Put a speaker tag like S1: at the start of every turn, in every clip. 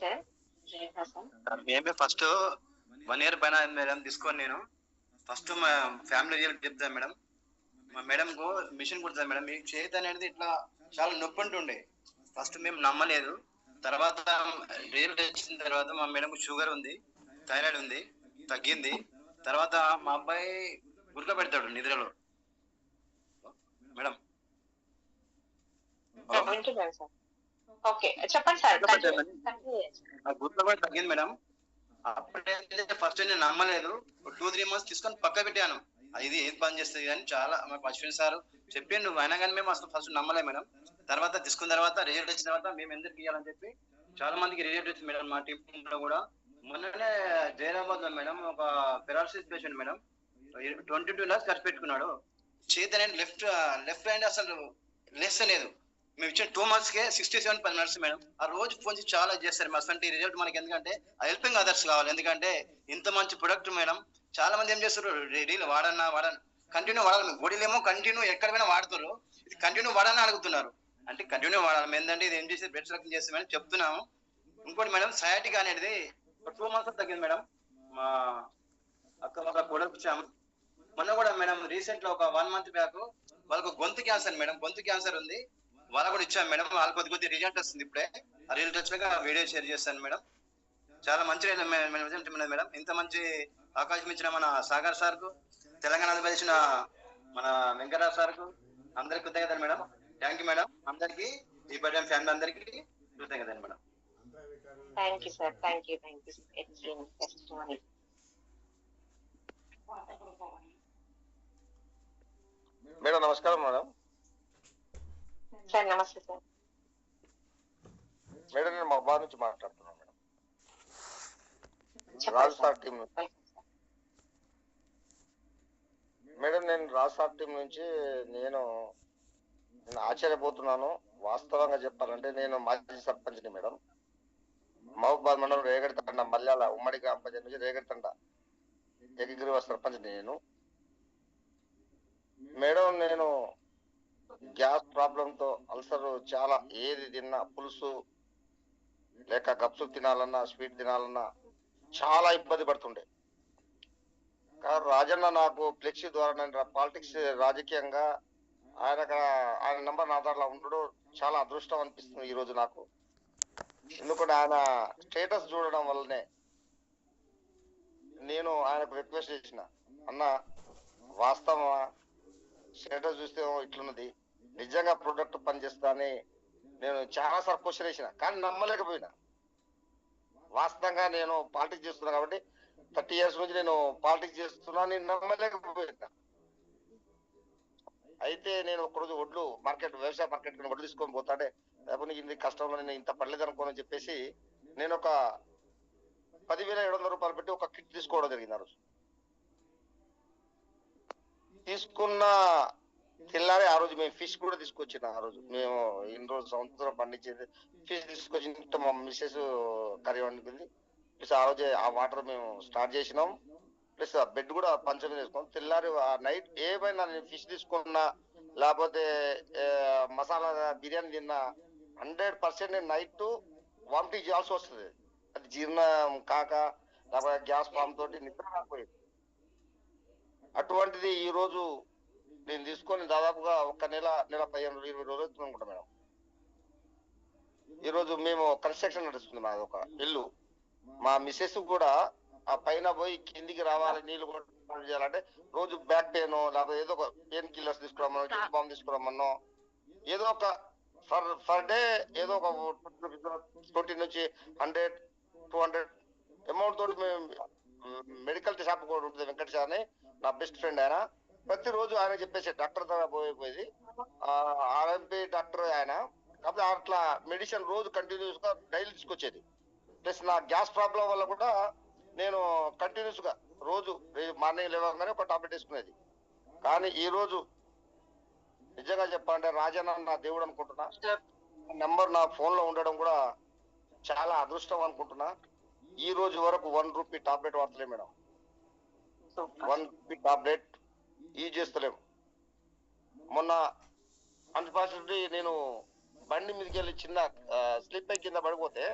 S1: Sir జయహాసన్
S2: మేమే first 1 year పైన madam తీసుకొని నేను ఫస్ట్ మా ఫ్యామిలీ రిజల్ట్ చెప్తాను మేడం. మా మేడం కు మిషన్ కుడుతుంది మేడం. మీకు చేతి అనేది ఇట్లా చాలా నొప్పి ఉంటుండే. ఫస్ట్ మేము నమ్మలేదు. తర్వాత రిజల్ట్ వచ్చిన తర్వాత మా మేడం షుగర్ ఉంది, థైరాయిడ్ ఉంది, తగ్గింది. తర్వాత మా అబ్బాయి గుర్క పెడతాడు నిద్రలో మేడం.
S1: వింటున్నాను సార్. ఓకే చెప్పండి సార్.
S2: గుర్క కూడా తగ్గింది మేడం. అప్పుడే ఫస్ట్ నేను నమ్మలేదు. 2-3 months తీసుకొని పక్క పెట్టాను. ఇది ఏది పని చేస్తుంది కానీ చాలా మాకు అశ్విన్ సార్ చెప్పిండు. అయినా కానీ మేము అసలు ఫస్ట్ నమ్మలే మేడం. తర్వాత తీసుకున్న తర్వాత రిజల్ట్ వచ్చిన తర్వాత మేము ఎందుకు ఇవ్వాలని చెప్పి చాలా మందికి రిజల్ట్ వచ్చింది మేడం. మా టీం లో కూడా మొన్ననే జైరాబాద్ లో మేడం ఒక పెరాలసిస్ పేషెంట్ మేడం 22 lakhs ఖర్చు పెట్టుకున్నాడు. చేతి అనేది లెఫ్ట్ హ్యాండ్ అసలు లెస్ లేదు. మేము ఇచ్చిన 2 months కే 67 నర్స్ మేడం. ఆ రోజు ఫోన్ చేసి చాలా చేస్తారు. మా అసలు రిజల్ట్ మనకి ఎందుకంటే హెల్పింగ్ అదర్స్ కావాలి. ఎందుకంటే ఇంత మంచి ప్రొడక్ట్ మేడం. చాలా మంది ఏం చేస్తారు, డైలీ వాడన్నా కంటిన్యూ వాడాలి. గొడీలేమో కంటిన్యూ ఎక్కడ పోయినా వాడుతారు. ఇది కంటిన్యూ వాడాలని అడుగుతున్నారు. అంటే కంటిన్యూ వాడాలి. ఏంటంటే ఇది ఏం చేసి బ్లడ్ సర్కిల్ చేస్తామని చెప్తున్నాము. ఇంకోటి మేడం సయాటిక్ అనేది 2 months తగ్గింది మేడం. మా అక్క ప్రొడక్ట్ ఇచ్చాము. మొన్న కూడా మేడం రీసెంట్ లో ఒక 1 month బ్యాక్ వాళ్ళకు గొంతు క్యాన్సర్ మేడం. గొంతు క్యాన్సర్ ఉంది. వాళ్ళకు కూడా ఇచ్చాము మేడం. వాళ్ళు కొద్ది రిజల్ట్ వస్తుంది. ఇప్పుడే ఆ రిజల్ట్ వచ్చాక వీడియో షేర్ చేస్తాను మేడం. చాలా మంచి రిజల్ట్ మేడం. ఇంత మంచి అవకాశం ఇచ్చిన మన సాగర్ సార్ కు, తెలంగాణ ఆంధ్రప్రదేశ్ మన వెంకటరావు సార్ కు అందరికి కృతజ్ఞతలు మేడం. Thank you madam. అందరికి ఈ బడ్డం ఫ్యామిలీ అందరికి కృతజ్ఞతలు madam.
S1: Thank you sir. Thank you
S3: madam. నమస్కారం మేడం.
S1: సార్ నమస్తే సార్.
S3: మేడం నేను మహబాద్ నుంచి మాట్లాడుతున్నాను మేడం. రాజు సార్ టీం మేడం. నేను రాజు సార్ టీం నుంచి నేను ఆశ్చర్యపోతున్నాను. వాస్తవంగా చెప్పాలంటే నేను మాజీ సర్పంచ్ని మేడం. మహబాద్ మండలం రేగడితండ మల్యాల ఉమ్మడి గ్రామ పంచాయతీ నుంచి రేగడితండ ఏకగ్రీవ సర్పంచ్ నేను మేడం. నేను గ్యాస్ ప్రాబ్లంతో అల్సర్ చాలా ఏది తిన్నా పులుసు లేక గప్సు తినాలన్నా స్వీట్ తినాలన్నా చాలా ఇబ్బంది పడుతుండే. కానీ రాజన్న నాకు ఫ్లెక్సీ ద్వారా నేను పాలిటిక్స్ రాజకీయంగా ఆయన నంబర్ నా దాంట్లో ఉండడం చాలా అదృష్టం అనిపిస్తుంది ఈరోజు నాకు. ఎందుకంటే ఆయన స్టేటస్ చూడడం వల్లనే నేను ఆయనకు రిక్వెస్ట్ చేసిన, అన్న వాస్తవమా స్టేటస్ చూస్తే ఇట్లున్నది, నిజంగా ప్రొడక్ట్ పనిచేస్తా అని నేను చాలా సార్ క్వశ్చన్ వేసిన. కానీ నమ్మలేకపోయినా. వాస్తవంగా నేను పాలిటిక్స్ చేస్తున్నా కాబట్టి 30 years నుంచి నేను పాలిటిక్స్ చేస్తున్నా, నేను నమ్మలేకపోయినా. అయితే నేను ఒకరోజు వడ్లు వ్యవసాయ మార్కెట్ వడ్లు తీసుకొని పోతాడే లేకపోతే ఇది కష్టంలో నేను ఇంత పడలేదు అనుకోని చెప్పేసి నేను ఒక 10,700 రూపాయలు పెట్టి ఒక కిట్ తీసుకోవడం జరిగింది. ఆ రోజు తీసుకున్న తెల్లారి ఆ రోజు మేము ఫిష్ కూడా తీసుకొచ్చిన. ఆ రోజు మేము ఇన్ని రోజు సంవత్సరం పండించేది ఫిష్ తీసుకొచ్చి మా మిస్సెస్ కర్రీ వండుకుంది. ప్లస్ ఆ రోజే ఆ వాటర్ మేము స్టార్ట్ చేసినాం. ప్లస్ ఆ బెడ్ కూడా పంచం వేసుకున్నాం. తెల్లారి ఆ నైట్ ఏమైనా నేను ఫిష్ తీసుకున్నా లేకపోతే మసాలా బిర్యానీ తిన్నా 100% నేను నైట్ వామిటింగ్ చేయాల్సి వస్తుంది. అది జీర్ణం కాక లేకపోతే గ్యాస్ ఫామ్ తోటి నిద్ర రాకపోయేది. అటువంటిది ఈ రోజు నేను తీసుకొని దాదాపుగా ఒక నెల 15-20 రోజులు అనుకుంటా మేడం. ఈరోజు మేము కన్స్ట్రక్షన్ నడుస్తుంది. మాది ఒక ఇల్లు. మా మిస్సెస్ కూడా ఆ పైన పోయి కిందికి రావాలి, నీళ్లు కూడా చేయాలంటే రోజు బ్యాక్ పెయిన్ లేకపోతే ఏదో ఒక పెయిన్ కిల్లర్స్ తీసుకురామన్నా, కిట్ బాంబ్ తీసుకురామన్నా, ఏదో ఒక ఫర్ డే ఏదో ఒక 20 నుంచి 100-200 అమౌంట్ తోటి మేము మెడికల్ షాప్ కూడా ఉంటుంది. వెంకట సార్ అని నా బెస్ట్ ఫ్రెండ్. ఆయన ప్రతిరోజు ఆయన చెప్పేసి డాక్టర్ ద్వారా పోయేది ఆర్ఎంపీ డాక్టర్ ఆయన. కాకపోతే అట్లా మెడిసిన్ రోజు కంటిన్యూస్ గా డైలీ తీసుకొచ్చేది. ప్లస్ నా గ్యాస్ ప్రాబ్లం వల్ల కూడా నేను కంటిన్యూస్ గా రోజు మార్నింగ్ లేవగానే ఒక టాబ్లెట్ వేసుకునేది. కానీ ఈ రోజు నిజంగా చెప్పాలంటే రాజన్న నా దేవుడు అనుకుంటున్నా. నెంబర్ నా ఫోన్ లో ఉండడం కూడా చాలా అదృష్టం అనుకుంటున్నా. ఈ రోజు వరకు 1 రూపీ టాబ్లెట్ వాడతలే మేడం. 1 రూపీ టాబ్లెట్ యూజ్ చేస్తలేము. మొన్న అన్ఫార్చునేట్లీ నేను బండి మీదకి వెళ్ళి చిన్న స్లిప్ అయి కింద పడిపోతే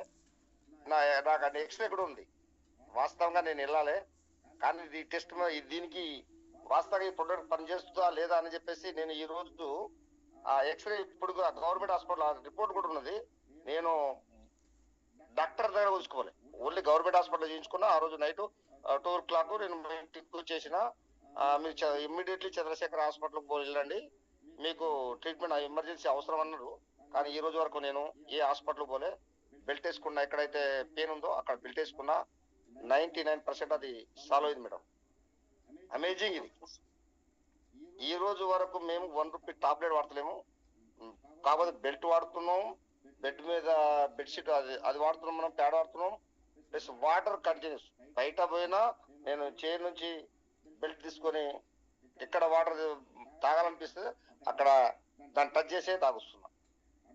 S3: నాకు ఎక్స్రే కూడా ఉంది. వాస్తవంగా నేను వెళ్ళాలి, కానీ ఈ టెస్ట్ దీనికి వాస్తవంగా ఈ ప్రొడక్ట్ పనిచేస్తుందా లేదా అని చెప్పేసి నేను ఈ రోజు ఆ ఎక్స్రే ఇప్పుడు గవర్నమెంట్ హాస్పిటల్ రిపోర్ట్ కూడా ఉన్నది. నేను డాక్టర్ దగ్గర చూసుకోవాలి, ఓన్లీ గవర్నమెంట్ హాస్పిటల్ చేయించుకున్నా. ఆ రోజు నైట్ 2 o'clock నేను ఇంటికి వచ్చేసిన. మీరు ఇమ్మీడియట్లీ చంద్రశేఖర్ హాస్పిటల్కి వెళ్ళండి, మీకు ట్రీట్మెంట్ ఎమర్జెన్సీ అవసరం అన్నారు. కానీ ఈ రోజు వరకు నేను ఏ హాస్పిటల్ పోలే. బెల్ట్ వేసుకున్నా, ఎక్కడైతే పెయిన్ ఉందో అక్కడ బెల్ట్ వేసుకున్నా. 99% అది సాల్వ్ అయింది మేడం. అమేజింగ్ ఇది. ఈ రోజు వరకు మేము 1 రూపీ టాబ్లెట్ వాడతలేము, కాకపోతే బెల్ట్ వాడుతున్నాం, బెడ్ మీద బెడ్షీట్ అది వాడుతున్నాం, మనం ప్యాడ్ వాడుతున్నాం, ప్లస్ వాటర్ కంటిన్యూస్. బయట పోయినా నేను చైర్ నుంచి బెల్ట్ తీసుకొని ఎక్కడ వాటర్ తాగాలనిపిస్తుంది అక్కడ దాన్ని టచ్ చేసే తాగుస్తున్నా.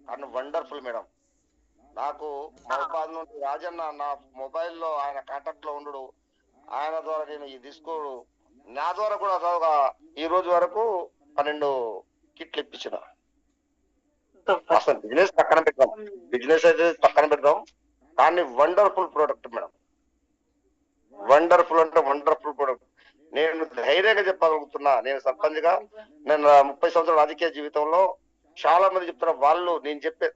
S3: కానీ వండర్ఫుల్ మేడం. నాకు మహబాద్ నుండి రాజన్న నా మొబైల్లో ఆయన కాంటాక్ట్ లో ఉండడు, ఆయన ద్వారా నేను ఇది తీసుకోడు, నా ద్వారా కూడా ఈ రోజు వరకు 12 కిట్లు ఇప్పించిన. అసలు బిజినెస్ పక్కన పెడదాం, బిజినెస్ అయితే పక్కన పెడదాం, కానీ వండర్ఫుల్ ప్రోడక్ట్ మేడం. వండర్ఫుల్ అంటే వండర్ఫుల్ ప్రోడక్ట్. నేను ధైర్యంగా చెప్పగలుగుతున్నా. నేను సర్పంచ్ గా నేను 30 సంవత్సరాల రాజకీయ జీవితంలో చాలా మంది చెప్తున్నా, వాళ్ళు నేను చెప్పే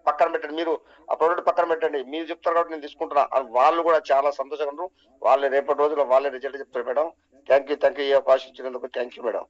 S3: పక్కన పెట్టండి, మీరు ఆ ప్రోడక్ట్ పక్కన పెట్టండి, మీరు చెప్తారు కాబట్టి నేను తీసుకుంటున్నా, వాళ్ళు కూడా చాలా సంతోషంగా ఉన్నారు. వాళ్ళే రేపటి రోజుల్లో వాళ్ళే రిజల్ట్ చెప్తారు మేడం. థ్యాంక్ యూ ఈ అవకాశం ఇచ్చినందుకు థ్యాంక్ యూ మేడం.